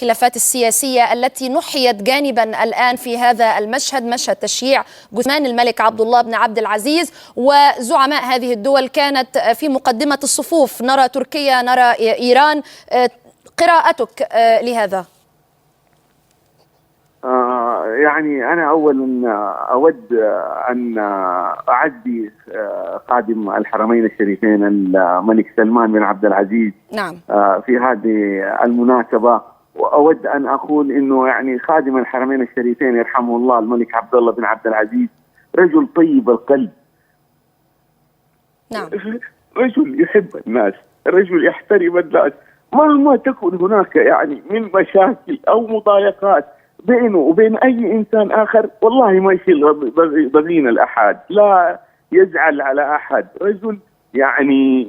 الخلافات السياسية التي نحيت جانبا الآن في هذا المشهد، مشهد تشييع جثمان الملك عبد الله بن عبد العزيز، وزعماء هذه الدول كانت في مقدمة الصفوف، نرى تركيا، نرى إيران. قراءتك لهذا؟ يعني أنا أولا أود أن أعزي خادم الحرمين الشريفين الملك سلمان بن عبد العزيز. نعم. في هذه المناسبة، وأود أن أقول إنه يعني خادم الحرمين الشريفين يرحمه الله الملك عبد الله بن عبد العزيز رجل طيب القلب. نعم. رجل يحب الناس، رجل يحترم الناس مهما تكون هناك يعني من مشاكل أو مضايقات بينه وبين أي إنسان آخر، والله ما يشيل ضغين الأحد، لا يزعل على أحد. رجل يعني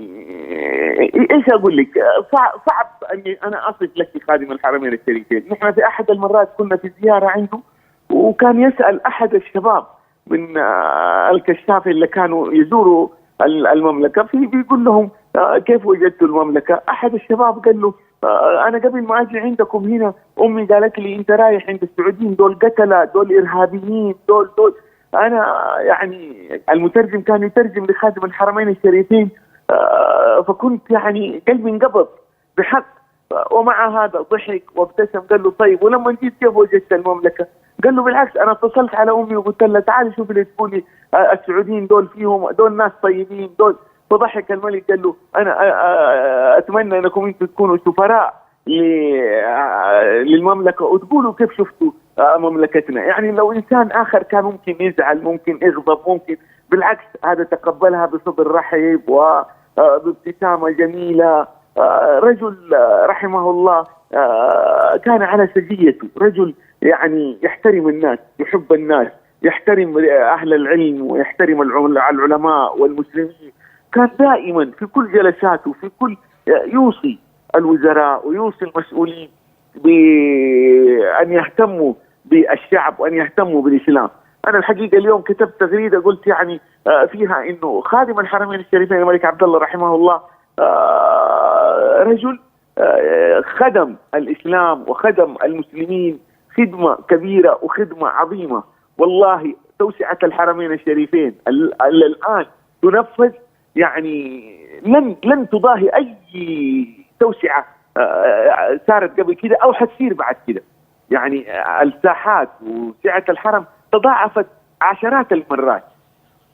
إيش أقول لك، صعب أني أنا أصف لك خادم الحرمين الشريفين. نحن في أحد المرات كنا في زيارة عنده، وكان يسأل أحد الشباب من الكشاف اللي كانوا يزوروا المملكة، بيقول لهم كيف وجدتوا المملكة؟ أحد الشباب قال له أنا قبل ما أجي عندكم هنا أمي قالت لي أنت رايح عند السعوديين، دول قتلة، دول إرهابيين، دول أنا يعني المترجم كان يترجم لخادم الحرمين الشريفين، فكنت يعني قلبي انقبض بحق. ومع هذا ضحك وابتسم، قال له طيب ولما جيت كيف وجدت المملكة؟ قال له بالعكس، أنا اتصلت على أمي وقلت لها تعالي شوفي اللي تقولي السعوديين دول فيهم، دول ناس طيبين دول. فضحك الملك قال له أنا أتمنى أنكم أنتم تكونوا سفراء للمملكة وتقولوا كيف شفتوا مملكتنا. يعني لو إنسان آخر كان ممكن يزعل، ممكن يغضب، ممكن، بالعكس هذا تقبلها بصدر رحب وبابتسامة جميلة. رجل رحمه الله كان على سجيته، رجل يعني يحترم الناس، يحب الناس، يحترم أهل العلم ويحترم العلماء والمسلمين. كان دائما في كل جلساته، في كل يوصي الوزراء ويوصي المسؤولين بأن يهتموا بالشعب وأن يهتموا بالإسلام. أنا الحقيقة اليوم كتبت تغريدة قلت يعني فيها إنه خادم الحرمين الشريفين الملك عبد الله رحمه الله رجل خدم الإسلام وخدم المسلمين خدمة كبيرة وخدمة عظيمة. والله توسعة الحرمين الشريفين الآن تنفذ، يعني لن تضاهي أي توسعة صارت قبل كده أو حتصير بعد كده. يعني الساحات وسعة الحرم تضاعفت عشرات المرات،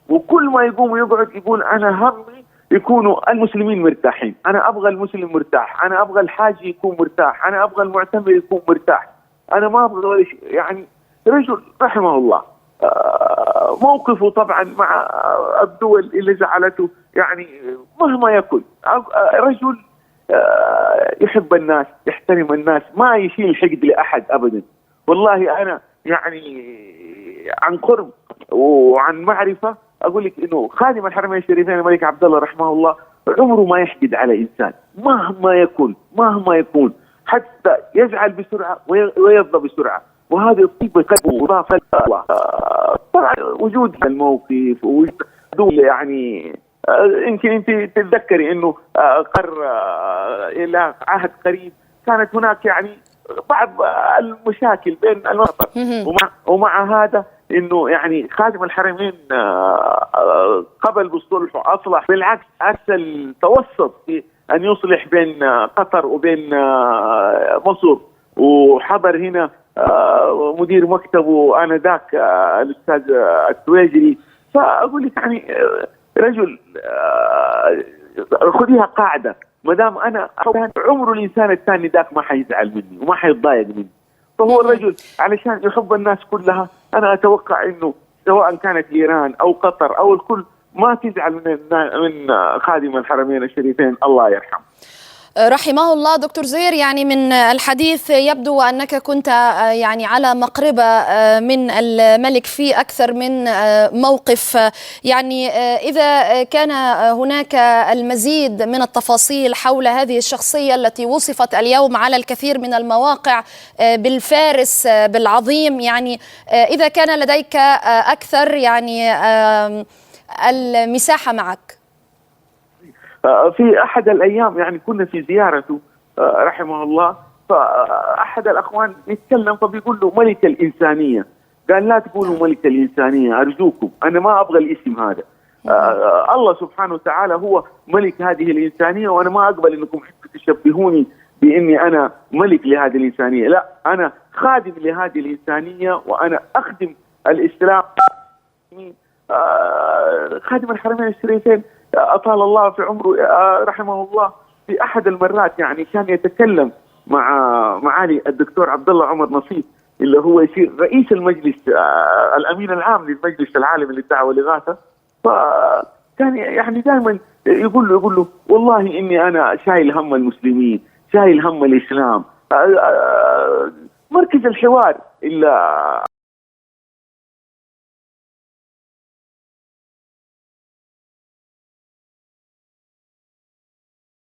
وكل ما يقوم ويقعد يقول أنا همي يكونوا المسلمين مرتاحين، أنا أبغى المسلم مرتاح، أنا أبغى الحاجي يكون مرتاح، أنا أبغى المعتمر يكون مرتاح، أنا ما أبغى ولا شيء. يعني رجل رحمه الله. موقفه طبعا مع الدول اللي زعلته يعني مهما يكن، رجل يحب الناس، يحترم الناس، ما يشيل حقد لأحد أبدا. والله أنا يعني عن قرب وعن معرفة أقول لك إنه خادم الحرمين الشريفين الملك عبد الله رحمه الله عمره ما يحقد على إنسان مهما يكون، حتى يزعل بسرعة ويرضى بسرعة، وهذه الطيبة قلبه وضافة الله. طبعا وجود الموقف وجود يعني يمكن انت تتذكري انه الى عهد قريب كانت هناك يعني بعض المشاكل بين المناطق، ومع هذا انه يعني خادم الحرمين قبل بالصلح واصلح، بالعكس ارسل توسط في ان يصلح بين قطر وبين مصر، وحضر هنا مدير مكتبه آنذاك الأستاذ التويجري. فأقول لك يعني رجل خذيها قاعدة، ما دام أنا عمره الإنسان الثاني ذاك ما حيزعل مني وما حيتضايق مني. فهو الرجل علشان يحب الناس كلها، أنا أتوقع إنه سواء كانت إيران أو قطر أو الكل ما تزعل من خادم الحرمين الشريفين، الله يرحمه. رحمه الله. دكتور زهير، يعني من الحديث يبدو أنك كنت يعني على مقربة من الملك في أكثر من موقف. يعني إذا كان هناك المزيد من التفاصيل حول هذه الشخصية التي وصفت اليوم على الكثير من المواقع بالفارس بالعظيم، يعني إذا كان لديك أكثر يعني المساحة معك. في أحد الأيام يعني كنا في زيارته رحمه الله، فأحد الأخوان يتكلم فبيقول له ملك الإنسانية، قال لا تقولوا ملك الإنسانية أرجوكم، أنا ما أبغى الاسم هذا. الله سبحانه وتعالى هو ملك هذه الإنسانية، وأنا ما أقبل أنكم تشبهوني بإني أنا ملك لهذه الإنسانية، لا، أنا خادم لهذه الإنسانية، وأنا أخدم الإسلام. خادم الحرمين الشريفين أطال الله في عمره رحمه الله، في أحد المرات يعني كان يتكلم مع معالي الدكتور عبد الله عمر نصيب اللي هو يصير رئيس المجلس الأمين العام للمجلس العالمي للدعوة والإغاثة، فكان يعني دائما يقول له والله إني أنا شايل هم المسلمين، شايل هم الإسلام. مركز الحوار إلا